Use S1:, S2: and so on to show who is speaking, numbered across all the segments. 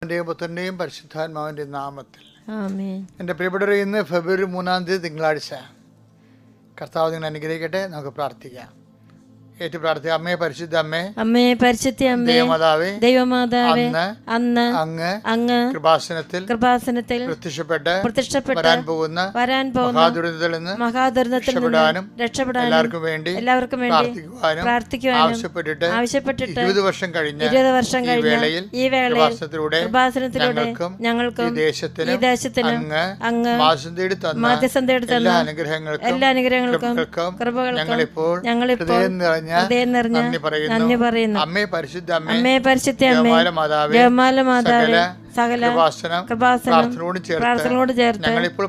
S1: പുത്രന്റെയും പരിശുദ്ധാത്മാവിൻ്റെയും നാമത്തിൽ
S2: ആമേൻ.
S1: എൻ്റെ പ്രിയപ്പെട്ടവരെ, ഇന്ന് ഫെബ്രുവരി 3 തിങ്കളാഴ്ച. കർത്താവ് നിങ്ങൾ അനുഗ്രഹിക്കട്ടെ. നമുക്ക് പ്രാർത്ഥിക്കാം. ഏറ്റു പ്രാർത്ഥിക്കാം. അമ്മേ, പരിശുദ്ധ അമ്മേ,
S2: അമ്മേ, പരിശുദ്ധ അമ്മേ,
S1: ദൈവമാതാവേ,
S2: ദൈവമാതാവേ, അന്ന് അങ്ങ്
S1: കൃപാസനത്തിൽ പ്രത്യക്ഷപ്പെട്ട് വരാൻ പോകുന്ന മഹാദുരന്തത്തിൽ നിന്ന് രക്ഷപ്പെടാനും എല്ലാവർക്കും വേണ്ടി പ്രാർത്ഥിക്കുവാനും ആവശ്യപ്പെട്ടിട്ട് 20 വർഷം കഴിഞ്ഞ ഈ വേളയിൽ കൃപാസനത്തിലൂടെ ഞങ്ങൾക്കും ഈ ദേശത്തിനും അങ്ങ് മാധ്യസ്ഥം തേടി തന്ന എല്ലാ അനുഗ്രഹങ്ങൾക്കും കൃപകൾക്കും ഞങ്ങളിപ്പോൾ നന്ദി പറയുന്നു. അമ്മേ, പരിശുദ്ധ അമ്മേ, ജപമാല മാതാവേ, സകല പ്രാർത്ഥനയോട് ചേർത്ത് ഞങ്ങളിപ്പോൾ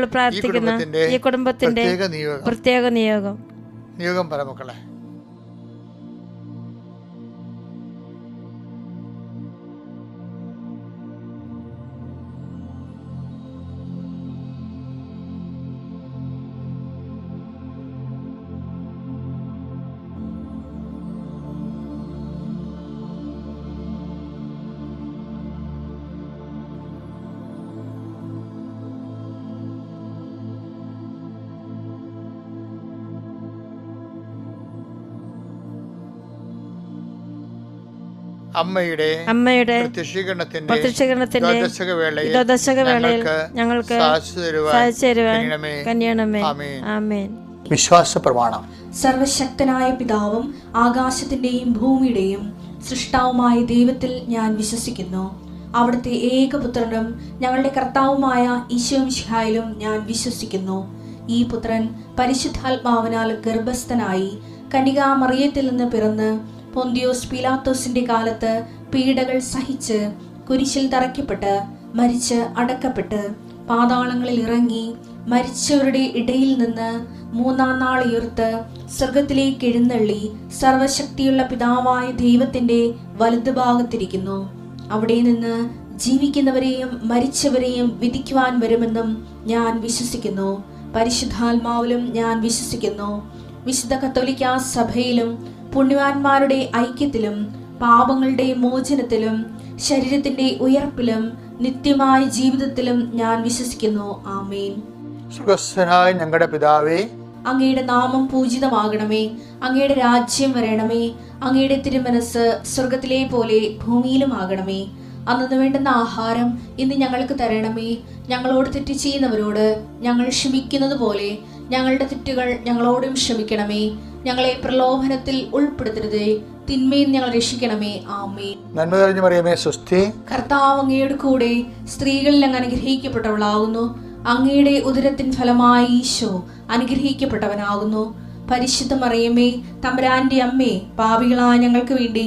S1: പ്രാർത്ഥിക്കുന്ന ഈ കുടുംബത്തിന്റെ പ്രത്യേക നിയോഗം പരമക്കളെ. അമ്മയുടെ പ്രത്യക്ഷീകരണത്തിന്റെ ദശകവേളയിൽ ഞങ്ങൾക്ക് സാധിച്ചു തരുവാൻ കനിയണമേ. ആമേൻ. വിശ്വാസ പ്രമാണം.
S3: സർവശക്തനായ പിതാവും ആകാശത്തിന്റെയും ഭൂമിയുടെയും സൃഷ്ടാവുമായ ദൈവത്തിൽ ഞാൻ വിശ്വസിക്കുന്നു. അവിടുത്തെ ഏകപുത്രനും ഞങ്ങളുടെ കർത്താവുമായ ഈശോമിശിഹായിലും ഞാൻ വിശ്വസിക്കുന്നു. ഈ പുത്രൻ പരിശുദ്ധാത്മാവിനാൽ ഗർഭസ്ഥനായി കന്യകാമറിയത്തിൽ നിന്ന് പിറന്ന് പൊന്തിയോസ് പീലാത്തോസിന്റെ കാലത്ത് പീഡകൾ സഹിച്ച് കുരിശിൽ തറയ്ക്കപ്പെട്ട് മരിച്ച് അടക്കപ്പെട്ട് പാതാളങ്ങളിൽ ഇറങ്ങി മരിച്ചവരുടെ ഇടയിൽ നിന്ന് 3-ാം നാൾ ഉയർത്ത് സ്വർഗത്തിലേക്ക് എഴുന്നള്ളി സർവശക്തിയുള്ള പിതാവായ ദൈവത്തിന്റെ വലതുഭാഗത്തിരിക്കുന്നു. അവിടെ നിന്ന് ജീവിക്കുന്നവരെയും മരിച്ചവരെയും വിധിക്കുവാൻ വരുമെന്നും ഞാൻ വിശ്വസിക്കുന്നു. പരിശുദ്ധാത്മാവിലും ഞാൻ വിശ്വസിക്കുന്നു. വിശുദ്ധ കത്തോലിക്കാ സഭയിലും പുണ്യവാന്മാരുടെ ഐക്യത്തിലും പാപങ്ങളുടെ മോചനത്തിലും ശരീരത്തിന്റെ ഉയർപ്പിലും നിത്യമായ ജീവിതത്തിലും ഞാൻ വിശ്വസിക്കുന്നു. ആമേൻ.
S1: സ്വർഗ്ഗസ്ഥനായ ഞങ്ങളുടെ പിതാവേ,
S3: അങ്ങയുടെ നാമം പൂജിതമാകണമേ. അങ്ങയുടെ രാജ്യം വരണമേ. അങ്ങയുടെ തിരുമനസ് സ്വർഗത്തിലെ പോലെ ഭൂമിയിലും ആകണമേ. അന്നു വേണ്ടുന്ന ആഹാരം ഇന്ന് ഞങ്ങൾക്ക് തരണമേ. ഞങ്ങളോട് തെറ്റ് ചെയ്യുന്നവരോട് ഞങ്ങൾ ക്ഷമിക്കുന്നത് പോലെ ഞങ്ങളുടെ തെറ്റുകൾ ഞങ്ങളോടും ക്ഷമിക്കണമേ. ഞങ്ങളെ പ്രലോഭനത്തിൽ ഉൾപ്പെടുത്തരുതേ, തിന്മയിൽ ഞങ്ങൾ രക്ഷിക്കണമേ. ആമേൻ.
S1: നന്മ നിറഞ്ഞ മറിയമേ, സ്വസ്തി.
S3: കർത്താവ് അങ്ങയുടെ കൂടെ സ്ത്രീകളിൽ അങ്ങ് അനുഗ്രഹിക്കപ്പെട്ടവളാകുന്നു. അങ്ങയുടെ ഉദരത്തിൻ ഫലമായി ഈശോ അനുഗ്രഹിക്കപ്പെട്ടവനാകുന്നു. പരിശുദ്ധ മറിയമേ, തമ്പുരാന്റെ അമ്മേ, പാപികളായ ഞങ്ങൾക്ക് വേണ്ടി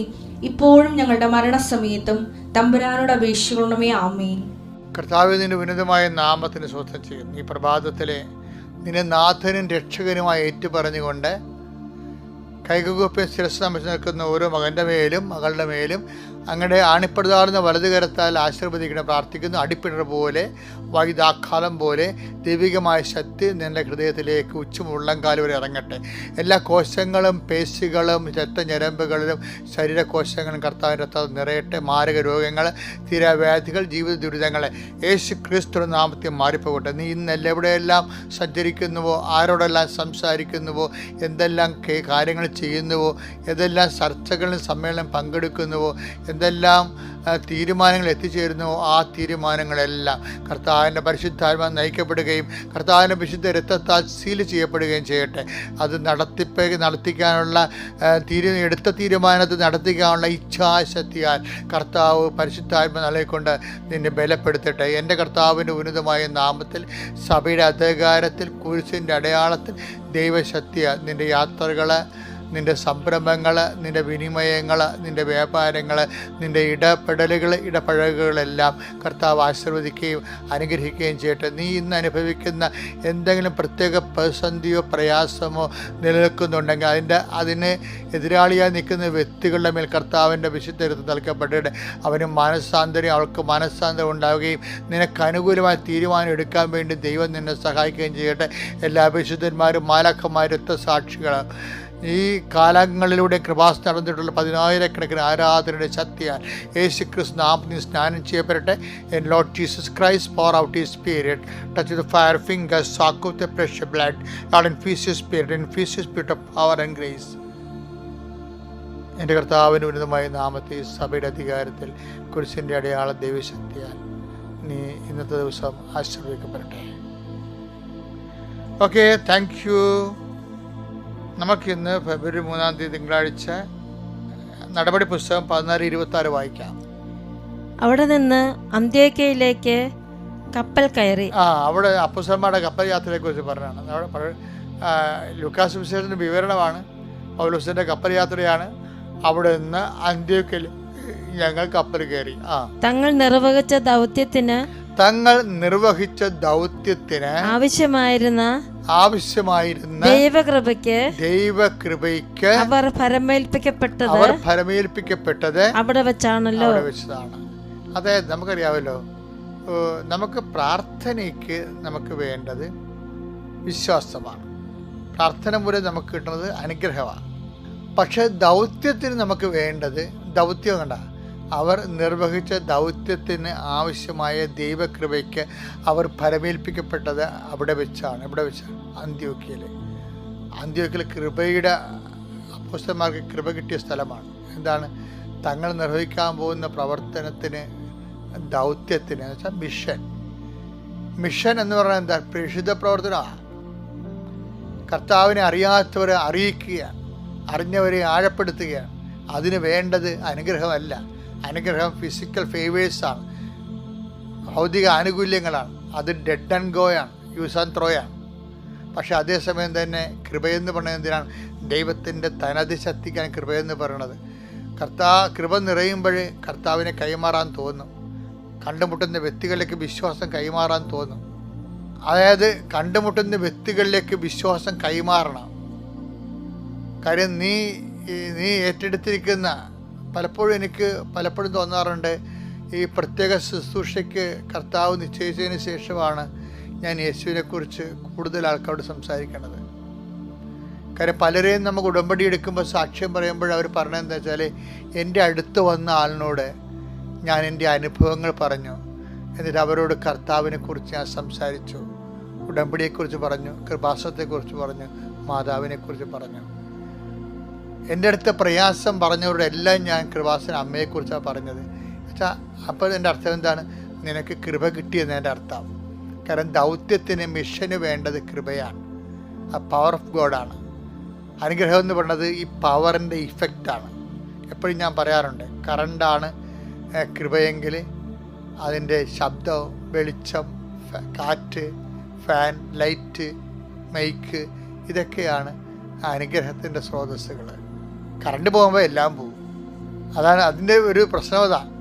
S3: ഇപ്പോഴും ഞങ്ങളുടെ മരണസമയത്തും തമ്പുരാനോട് അപേക്ഷിക്കണമേ. ആമേൻ.
S1: കർത്താവേ, നിന്റെ ഉന്നതമായ നാമത്തിന് സ്വസ്ഥം ചെയ്യുന്നു. ഈ പ്രഭാതത്തിലെ നിന്നെ നാഥനും രക്ഷകനുമായി ഏറ്റുപറഞ്ഞുകൊണ്ട് കൈകുപ്പി ശിരസ് നമിച്ച് നിൽക്കുന്ന ഓരോ മകൻ്റെ മേലും മകളുടെ മേലും അങ്ങയുടെ ആണിപ്പെടുതാർന്ന വലതുകരത്താൽ ആശീർവദിക്കണം പ്രാർത്ഥിക്കുന്നു. അടിപ്പിണർ പോലെ വൈദാക്കാലം പോലെ ദൈവികമായ ശക്തി നിന്റെ ഹൃദയത്തിലേക്ക് ഉച്ചമുള്ളംകാലം വരെ ഇറങ്ങട്ടെ. എല്ലാ കോശങ്ങളും പേശികളും രക്തഞരമ്പുകളിലും ശരീരകോശങ്ങളും കർത്താവിൻ്റെ രക്തം നിറയട്ടെ. മാരക രോഗങ്ങൾ, തീരാവ്യാധികൾ, ജീവിത ദുരിതങ്ങളെ യേശു ക്രിസ്തു നാമത്തിൽ മാറിപ്പോകട്ടെ. നീ ഇന്ന് എവിടെയെല്ലാം സഞ്ചരിക്കുന്നുവോ, ആരോടെല്ലാം സംസാരിക്കുന്നുവോ, എന്തെല്ലാം കാര്യങ്ങൾ ചെയ്യുന്നുവോ, ഏതെല്ലാം ചർച്ചകളിലും സമ്മേളനം പങ്കെടുക്കുന്നുവോ, എന്തെല്ലാം തീരുമാനങ്ങൾ എത്തിച്ചേരുന്നുവോ, ആ തീരുമാനങ്ങളെല്ലാം കർത്താവിൻ്റെ പരിശുദ്ധാത്മാ നയിക്കപ്പെടുകയും കർത്താവിൻ്റെ വിശുദ്ധ രക്തത്താൽ സീൽ ചെയ്യപ്പെടുകയും ചെയ്യട്ടെ. അത് നടത്തിക്കാനുള്ള എടുത്ത തീരുമാനത്തിൽ നടത്തിക്കാനുള്ള ഇച്ഛാശക്തിയാൽ കർത്താവ് പരിശുദ്ധാത്മ നൽകിക്കൊണ്ട് നിന്നെ ബലപ്പെടുത്തട്ടെ. എൻ്റെ കർത്താവിൻ്റെ ഉന്നതമായ നാമത്തിൽ സഭയുടെ അധികാരത്തിൽ കുരിശിൻ്റെ അടയാളത്തിൽ ദൈവശക്തിയാൽ നിൻ്റെ യാത്രകൾ, നിൻ്റെ സംരംഭങ്ങൾ, നിൻ്റെ വിനിമയങ്ങൾ, നിൻ്റെ വ്യാപാരങ്ങൾ, നിൻ്റെ ഇടപഴകുകളെല്ലാം കർത്താവ് ആശീർവദിക്കുകയും അനുഗ്രഹിക്കുകയും ചെയ്യട്ടെ. നീ ഇന്ന് അനുഭവിക്കുന്ന എന്തെങ്കിലും പ്രത്യേക പ്രതിസന്ധിയോ പ്രയാസമോ നിലനിൽക്കുന്നുണ്ടെങ്കിൽ അതിന് എതിരാളിയായി നിൽക്കുന്ന വ്യക്തികളുടെ മേൽ കർത്താവിൻ്റെ വിശുദ്ധരത്ത് നൽകപ്പെട്ടിട്ട് അവന് മനസ്സാന്തരം, അവൾക്ക് മനസ്സാന്തരം ഉണ്ടാവുകയും നിനക്ക് അനുകൂലമായ തീരുമാനം എടുക്കാൻ വേണ്ടി ദൈവം നിന്നെ സഹായിക്കുകയും ചെയ്യട്ടെ. എല്ലാ വിശുദ്ധന്മാരും മാലാഖമാരും രക്തസാക്ഷികൾ ഈ കാലങ്ങളിലൂടെ കൃപാസ് നടന്നിട്ടുള്ള 10,000-കണക്കിന് ആരാധനയുടെ ശക്തിയാൽ യേശു ക്രിസ്തു നാമത്തിൽ സ്നാനം ചെയ്യപ്പെടട്ടെ. In Lord Jesus Christ, pour out His Spirit, touch the fire fingers, soak with the precious blood, Lord, infuse His Spirit, infuse His Spirit of power and grace. എൻ്റെ കർത്താവിൻ്റെ ഉന്നതമായ നാമത്തിൽ സഭയുടെ അധികാരത്തിൽ കുരിശിൻ്റെ അടയാള ദൈവശക്തിയാൽ നീ ഇന്നത്തെ ദിവസം ആശീർവദിക്കപ്പെടട്ടെ. Okay, thank you. നമുക്കിന്ന് ഫെബ്രുവരി 3 തിങ്കളാഴ്ച നടപടി പുസ്തകം 14:26 വായിക്കാം.
S2: അവിടെ നിന്ന് അന്ത്യോക്യയിലേക്ക് കപ്പൽ കയറി.
S1: അവിടെ അപ്പോസ്തലന്മാരുടെ കപ്പൽ യാത്രയെ കുറിച്ച് പറഞ്ഞാണ്. അവിടെ ലൂക്കാസ് സുവിശേഷത്തിന്റെ വിവരണമാണ്. പൗലോസിന്റെ കപ്പൽ യാത്രയാണ്. അവിടെ നിന്ന് അന്ത്യോക്യയിൽ ഞങ്ങൾ കപ്പൽ കയറി.
S2: തങ്ങൾ നിർവഹിച്ച ദൗത്യത്തിന് ആവശ്യമായിരുന്ന ദൈവകൃപയ്ക്ക് അവർ ഫലമേൽപ്പിക്കപ്പെട്ടത് അവിടെ വെച്ചാണല്ലോ.
S1: അതായത് നമുക്കറിയാമല്ലോ, നമുക്ക് പ്രാർത്ഥനയ്ക്ക് നമുക്ക് വേണ്ടത് വിശ്വാസമാണ്. പ്രാർത്ഥന മൂലം നമുക്ക് കിട്ടുന്നത് അനുഗ്രഹമാണ്. പക്ഷെ ദൗത്യത്തിന് നമുക്ക് വേണ്ടത് ദൗത്യം കണ്ട അവർ നിർവഹിച്ച ദൗത്യത്തിന് ആവശ്യമായ ദൈവകൃപയ്ക്ക് അവർ ഫലമേൽപ്പിക്കപ്പെട്ടത് അവിടെ വെച്ചാണ്. അന്ത്യോക്യയിൽ കൃപയുടെ അപ്പോസ്തലന്മാർക്ക് കൃപ കിട്ടിയ സ്ഥലമാണ്. എന്താണ്? തങ്ങൾ നിർവഹിക്കാൻ പോകുന്ന പ്രവർത്തനത്തിന്, ദൗത്യത്തിന് എന്ന് വെച്ചാൽ മിഷൻ എന്ന് പറഞ്ഞാൽ എന്താ? പ്രേക്ഷിത പ്രവർത്തനമാണ്. കർത്താവിനെ അറിയാത്തവരെ അറിയിക്കുക, അറിഞ്ഞവരെ ആഴപ്പെടുത്തുകയാണ്. അതിന് വേണ്ടത് അനുഗ്രഹമല്ല. അനുഗ്രഹം ഫിസിക്കൽ ഫേവേഴ്സാണ്, ഭൗതിക ആനുകൂല്യങ്ങളാണ്. അത് ഡെഡ് ആൻഡ് ഗോയാണ്, യൂസ് ആൻഡ് ത്രോയാണ്. പക്ഷെ അതേസമയം തന്നെ കൃപയെന്ന് പറയുന്നത് എന്തിനാണ്? ദൈവത്തിൻ്റെ തനത് ശക്തിക്കാണ് കൃപയെന്ന് പറയുന്നത്. കൃപ നിറയുമ്പോൾ കർത്താവിനെ കൈമാറാൻ തോന്നും. കണ്ടുമുട്ടുന്ന വ്യക്തികളിലേക്ക് വിശ്വാസം കൈമാറാൻ തോന്നും. അതായത് കണ്ടുമുട്ടുന്ന വ്യക്തികളിലേക്ക് വിശ്വാസം കൈമാറണം. കാര്യം നീ ഏറ്റെടുത്തിരിക്കുന്ന, പലപ്പോഴും തോന്നാറുണ്ട്, ഈ പ്രത്യേക ശുശ്രൂഷയ്ക്ക് കർത്താവ് നിശ്ചയിച്ചതിന് ശേഷമാണ് ഞാൻ യേശുവിനെക്കുറിച്ച് കൂടുതൽ ആൾക്കാരോട് സംസാരിക്കുന്നത്. കാര്യം പലരെയും നമുക്ക് ഉടമ്പടി എടുക്കുമ്പോൾ സാക്ഷ്യം പറയുമ്പോൾ അവർ പറഞ്ഞതെന്താ വെച്ചാൽ, എൻ്റെ അടുത്ത് വന്ന ആളിനോട് ഞാൻ എൻ്റെ അനുഭവങ്ങൾ പറഞ്ഞു, എന്നിട്ട് അവരോട് കർത്താവിനെക്കുറിച്ച് ഞാൻ സംസാരിച്ചു, ഉടമ്പടിയെക്കുറിച്ച് പറഞ്ഞു, കൃപാസനത്തെക്കുറിച്ച് പറഞ്ഞു, മാതാവിനെക്കുറിച്ച് പറഞ്ഞു. എൻ്റെ അടുത്ത് പ്രയാസം പറഞ്ഞവരുടെ എല്ലാം ഞാൻ കൃപാസന അമ്മയെക്കുറിച്ചാണ് പറഞ്ഞത്. അപ്പോൾ എൻ്റെ അർത്ഥം എന്താണ്? നിനക്ക് കൃപ കിട്ടിയെന്ന് എൻ്റെ അർത്ഥം. കാരണം ദൗത്യത്തിന്, മിഷന് വേണ്ടത് കൃപയാണ്. ആ പവർ ഓഫ് ഗോഡാണ്. അനുഗ്രഹം എന്ന് പറയുന്നത് ഈ പവറിൻ്റെ ഇഫക്റ്റാണ്. എപ്പോഴും ഞാൻ പറയാറുണ്ട്, കറണ്ടാണ് കൃപയെങ്കിൽ അതിൻ്റെ ശബ്ദം, വെളിച്ചം, കാറ്റ്, ഫാൻ, ലൈറ്റ്, മൈക്ക്, ഇതൊക്കെയാണ് അനുഗ്രഹത്തിൻ്റെ സ്രോതസ്സുകൾ. കറണ്ട് പോകുമ്പോൾ എല്ലാം പോകും. അതാണ് അതിൻ്റെ ഒരു പ്രശ്നം. അതാണ്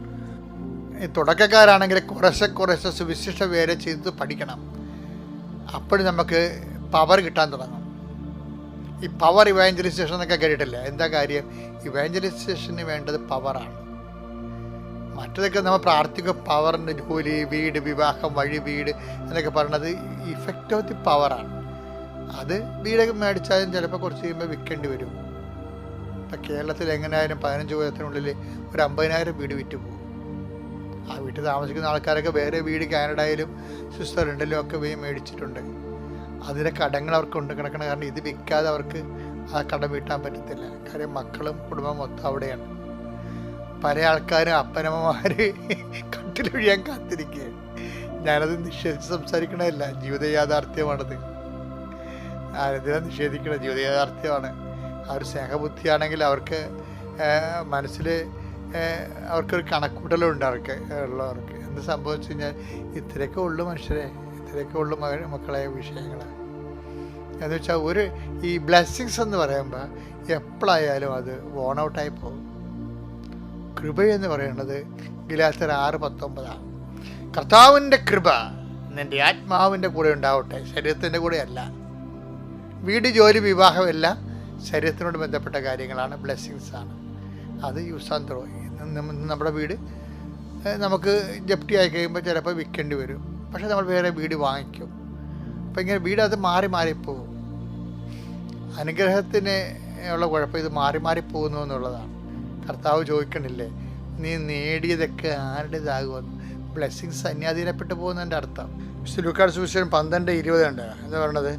S1: ഈ തുടക്കക്കാരാണെങ്കിൽ കുറേശ്ശെ സുവിശേഷ വേറെ ചെയ്ത് പഠിക്കണം. അപ്പോഴും നമുക്ക് പവർ കിട്ടാൻ തുടങ്ങും. ഈ പവർ ഇവാഞ്ചലൈസേഷൻ എന്നൊക്കെ കേട്ടിട്ടില്ല. എന്താ കാര്യം? ഇവാഞ്ചലൈസേഷന് വേണ്ടത് പവറാണ്. മറ്റതൊക്കെ നമ്മൾ പ്രാർത്ഥിക്കുക, പവറിൻ്റെ ജോലി, വീട്, വിവാഹം, വീട് എന്നൊക്കെ പറയുന്നത് ഇഫക്റ്റ് ഓഫ് ദി പവറാണ്. അത് വീടൊക്കെ മേടിച്ചാലും ചിലപ്പോൾ കുറച്ച് കഴിയുമ്പോൾ വിൽക്കേണ്ടി വരും. ഇപ്പം കേരളത്തിൽ എങ്ങനെയായാലും 15 കൊല്ലത്തിനുള്ളിൽ ഒരു 50,000 വീട് വിറ്റ് പോകും. ആ വീട്ടിൽ താമസിക്കുന്ന ആൾക്കാരൊക്കെ വേറെ വീട് കാനഡയിലും സ്വിറ്റ്സർലൻഡിലും ഒക്കെ പോയി മേടിച്ചിട്ടുണ്ട്. അതിലെ കടങ്ങൾ അവർക്കുണ്ട് കിടക്കണം. കാരണം ഇത് വിൽക്കാതെ അവർക്ക് ആ കടം വീട്ടാൻ പറ്റത്തില്ല. കാര്യം മക്കളും കുടുംബം മൊത്തം അവിടെയാണ്. പല ആൾക്കാരും അപ്പനമ്മമാർ കട്ടിലൊഴിയാൻ കാത്തിരിക്കുകയാണ്. ഞാനത് നിഷേധിച്ച് സംസാരിക്കണമല്ല, ജീവിത യാഥാർത്ഥ്യമാണത്. ആരെന്തിനാ നിഷേധിക്കണം? ജീവിത യാഥാർത്ഥ്യമാണ്. ആ ഒരു സ്നേഹബുദ്ധിയാണെങ്കിൽ അവർക്ക് മനസ്സിൽ അവർക്കൊരു കണക്കൂട്ടലുണ്ട്. ഉള്ളവർക്ക് എന്ത് സംഭവിച്ചു കഴിഞ്ഞാൽ ഇത്രയൊക്കെ ഉള്ളു മനുഷ്യരെ, ഇത്രയൊക്കെ ഉള്ളു മക്കളെ വിഷയങ്ങൾ എന്ന് വെച്ചാൽ ഈ ബ്ലെസ്സിങ്സ് എന്ന് പറയുമ്പോൾ എപ്പോഴായാലും അത് വോൺ ഔട്ടായി പോകും. കൃപയെന്ന് പറയുന്നത് ഗലാത്യർ 6:19 കർത്താവിൻ്റെ കൃപ നിൻ്റെ ആത്മാവിൻ്റെ കൂടെ ഉണ്ടാവട്ടെ, ശരീരത്തിൻ്റെ കൂടെ അല്ല. വീട്, ജോലി, വിവാഹമെല്ലാം ശരീരത്തിനോട് ബന്ധപ്പെട്ട കാര്യങ്ങളാണ്, ബ്ലെസ്സിങ്സാണ്. അത് യൂസ് ആൻഡ് ത്രോ. നമ്മുടെ വീട് നമുക്ക് ജപ്തി ആയി കഴിയുമ്പോൾ ചിലപ്പോൾ വിൽക്കേണ്ടി വരും. പക്ഷേ നമ്മൾ വേറെ വീട് വാങ്ങിക്കും. അപ്പം ഇങ്ങനെ വീട് അത് മാറിപ്പോകും. അനുഗ്രഹത്തിന് ഉള്ള കുഴപ്പം ഇത് മാറി മാറി പോകുന്നു എന്നുള്ളതാണ്. കർത്താവ് ചോദിക്കണില്ലേ, നീ നേടിയതൊക്കെ ആരുടേതാകുമെന്ന്? ബ്ലെസ്സിങ്സ് അന്യാധീനപ്പെട്ടു പോകുന്നതിൻ്റെ അർത്ഥം. ലൂക്കായുടെ സുവിശേഷം 12:20 ഉണ്ട്. എന്താ പറയണത്?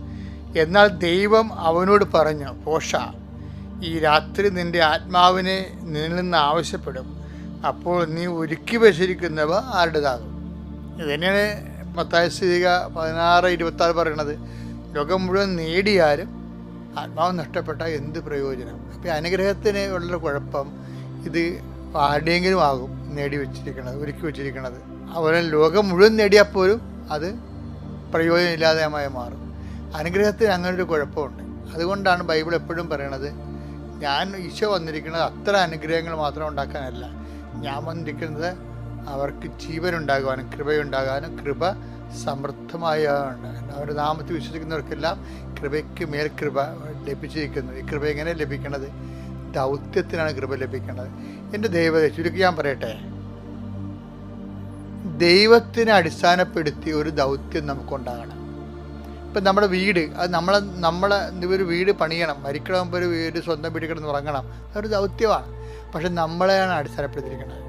S1: എന്നാൽ ദൈവം അവനോട് പറഞ്ഞു, പോഷ, ഈ രാത്രി നിൻ്റെ ആത്മാവിനെ നിന്നിൽ നിന്ന് ആവശ്യപ്പെടും, അപ്പോൾ നീ ഒരുക്കി വച്ചിരിക്കുന്നവ ആരുടേതാകും. ഇതുതന്നെയാണ് മത്തായി 16:26 പറയണത്. ലോകം മുഴുവൻ നേടിയാലും ആത്മാവ് നഷ്ടപ്പെട്ടാൽ എന്ത് പ്രയോജനം? അപ്പോൾ അനുഗ്രഹത്തിന് ഉള്ള കുഴപ്പം ഇത് ആരുടെയെങ്കിലും ആകും നേടി വെച്ചിരിക്കണത്, ഒരുക്കി വെച്ചിരിക്കണത്. അതുപോലെ ലോകം മുഴുവൻ നേടിയാൽ പോലും അത് പ്രയോജനമില്ലാതെയായി മാറും. അനുഗ്രഹത്തിന് അങ്ങനൊരു കുഴപ്പമുണ്ട്. അതുകൊണ്ടാണ് ബൈബിൾ എപ്പോഴും പറയണത്, ഈശോ വന്നിരിക്കുന്നത് അത്ര അനുഗ്രഹങ്ങൾ മാത്രം ഉണ്ടാക്കാനല്ല, ഞാൻ വന്നിരിക്കുന്നത് അവർക്ക് ജീവനുണ്ടാകാനും കൃപയുണ്ടാകാനും കൃപ സമൃദ്ധമായാണ്. അവരുടെ നാമത്തിൽ വിശ്വസിക്കുന്നവർക്കെല്ലാം കൃപയ്ക്ക് മേൽ കൃപ ലഭിച്ചിരിക്കുന്നു. ഈ കൃപ എങ്ങനെ ലഭിക്കണത്? ദൗത്യത്തിനാണ് കൃപ ലഭിക്കുന്നത്. എൻ്റെ ദൈവത്തെ ചുരുക്കി ഞാൻ പറയട്ടെ, ദൈവത്തിനെ അടിസ്ഥാനപ്പെടുത്തി ഒരു ദൗത്യം നമുക്കുണ്ടാകണം. ഇപ്പം നമ്മുടെ വീട്, അത് നമ്മളെ ഒരു വീട് പണിയണം, മരിക്കണമെങ്കിൽ ഒരു വീട് സ്വന്തം വീട് കിടന്ന് ഉറങ്ങണം, അതൊരു ദൗത്യമാണ്. പക്ഷെ നമ്മളെയാണ് അടിസ്ഥാനപ്പെടുത്തിയിരിക്കുന്നത്.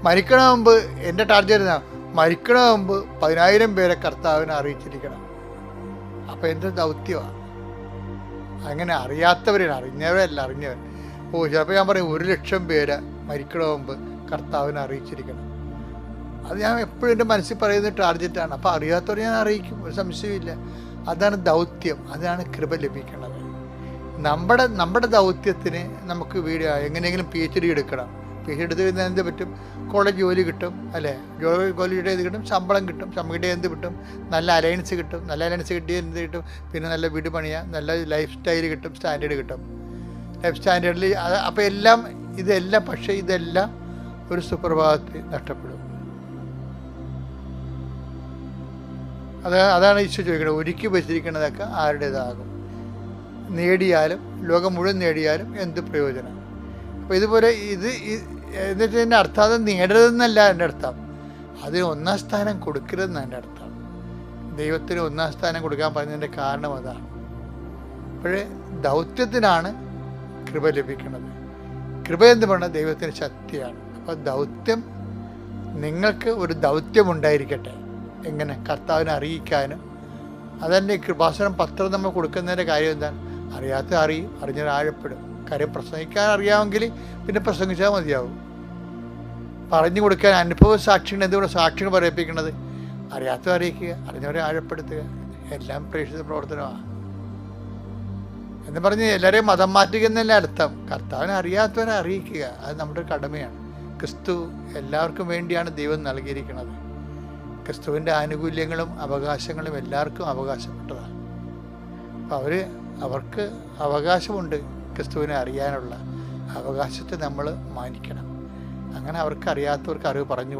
S1: മരിക്കണ മുമ്പ് എൻ്റെ ടാർഗറ്റ് മരിക്കണ മുമ്പ് 10,000 പേരെ കർത്താവിനെ അറിയിച്ചിരിക്കണം. അപ്പോൾ എന്തൊരു ദൗത്യമാണ്. അങ്ങനെ അറിയാത്തവരാണ്, അറിഞ്ഞവർ. ചിലപ്പോൾ ഞാൻ പറയും 1,00,000 പേരെ മരിക്കണ മുമ്പ് കർത്താവിനെ അറിയിച്ചിരിക്കണം. അത് ഞാൻ എപ്പോഴും എൻ്റെ മനസ്സിൽ പറയുന്ന ടാർഗറ്റാണ്. അപ്പോൾ അറിയാത്തവർ ഞാൻ അറിയിക്കും, ഒരു സംശയമില്ല. അതാണ് ദൗത്യം, അതാണ് കൃപ ലഭിക്കുന്നത്. നമ്മുടെ ദൗത്യത്തിന് നമുക്ക് എങ്ങനെയെങ്കിലും PhD എടുക്കണം. PhD എടുത്ത് കഴിഞ്ഞാൽ എന്ത് പറ്റും? കോളേജ് ജോലി കിട്ടും, അല്ലേ? ജോലിയുടെ ഇത് കിട്ടും, ശമ്പളം കിട്ടും, എന്ത് കിട്ടും? നല്ല അലയൻസ് കിട്ടും. നല്ല അലയൻസ് കിട്ടിയ എന്ത് കിട്ടും? പിന്നെ നല്ല വീട് പണിയാം, നല്ല ലൈഫ് സ്റ്റൈൽ കിട്ടും, സ്റ്റാൻഡേർഡ് കിട്ടും. ലൈഫ് സ്റ്റാൻഡേർഡിൽ അപ്പോൾ ഇതെല്ലാം പക്ഷേ ഇതെല്ലാം ഒരു സുപ്രഭാതത്തിൽ നഷ്ടപ്പെടും. അതാണ് ഈശോ ചോദിക്കുന്നത്, ഒരുക്കി വെച്ചിരിക്കുന്നതൊക്കെ ആരുടേതാകും? നേടിയാലും ലോകം മുഴുവൻ നേടിയാലും എന്ത് പ്രയോജനം? അപ്പോൾ ഇതുപോലെ എന്നിട്ട് എൻ്റെ അർത്ഥം അത് നേടരുതെന്നല്ല എൻ്റെ അർത്ഥം, അതിന് 1-ാം സ്ഥാനം കൊടുക്കരുതെന്നാണ് എൻ്റെ അർത്ഥം. ദൈവത്തിന് 1-ാം സ്ഥാനം കൊടുക്കാൻ പറഞ്ഞതിൻ്റെ കാരണം അതാണ്. അപ്പോഴേ ദൗത്യത്തിനാണ് കൃപ ലഭിക്കുന്നത്. കൃപ എന്ന് പറഞ്ഞാൽ ദൈവത്തിൻ്റെ ശക്തിയാണ്. അപ്പോൾ ദൗത്യം, നിങ്ങൾക്ക് ഒരു ദൗത്യം ഉണ്ടായിരിക്കട്ടെ. എങ്ങനെ? കർത്താവിനെ അറിയിക്കാനും. അതന്നെ കൃപാസനം പത്രം നമ്മൾ കൊടുക്കുന്നതിൻ്റെ കാര്യം എന്താണ്? അറിയാത്ത അറിയും, അറിഞ്ഞാൽ ആഴപ്പെടും. കാര്യം പ്രസംഗിക്കാൻ അറിയാമെങ്കിൽ പിന്നെ പ്രസംഗിച്ചാൽ മതിയാവും. പറഞ്ഞു കൊടുക്കാൻ അനുഭവ സാക്ഷികൾ, എന്തുകൊണ്ട് സാക്ഷികൾ പറയിപ്പിക്കുന്നത്? അറിയാത്തവരെ അറിയിക്കുക, അറിഞ്ഞവരെ ആഴപ്പെടുത്തുക, എല്ലാം പ്രേക്ഷിത പ്രവർത്തനമാണ് എന്ന് പറഞ്ഞ് എല്ലാവരെയും മതം മാറ്റുക എന്നല്ല അർത്ഥം. കർത്താവിനെ അറിയാത്തവരെ അറിയിക്കുക, അത് നമ്മുടെ കടമയാണ്. ക്രിസ്തു എല്ലാവർക്കും വേണ്ടിയാണ് ദൈവം നൽകിയിരിക്കുന്നത്. ക്രിസ്തുവിൻ്റെ ആനുകൂല്യങ്ങളും അവകാശങ്ങളും എല്ലാവർക്കും അവകാശപ്പെട്ടതാണ്. അപ്പോൾ അവർക്ക് അവകാശമുണ്ട്. ക്രിസ്തുവിനെ അറിയാനുള്ള അവകാശത്തെ നമ്മൾ മാനിക്കണം. അങ്ങനെ അവർക്ക് അറിയാത്തവർക്ക് അറിവ് പറഞ്ഞു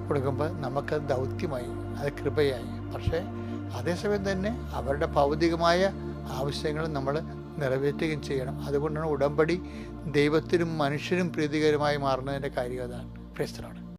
S1: കൊടുക്കുമ്പോൾ നമുക്ക് ദൗത്യമായി, അത് കൃപയായി. പക്ഷേ അതേസമയം തന്നെ അവരുടെ ഭൗതികമായ ആവശ്യങ്ങൾ നമ്മൾ നിറവേറ്റുകയും ചെയ്യണം. അതുകൊണ്ടാണ് ഉടമ്പടി ദൈവത്തിനും മനുഷ്യനും പ്രീതികരമായി മാറുന്നതിൻ്റെ കാര്യം അതാണ്. പ്രേസ്തലാണ്.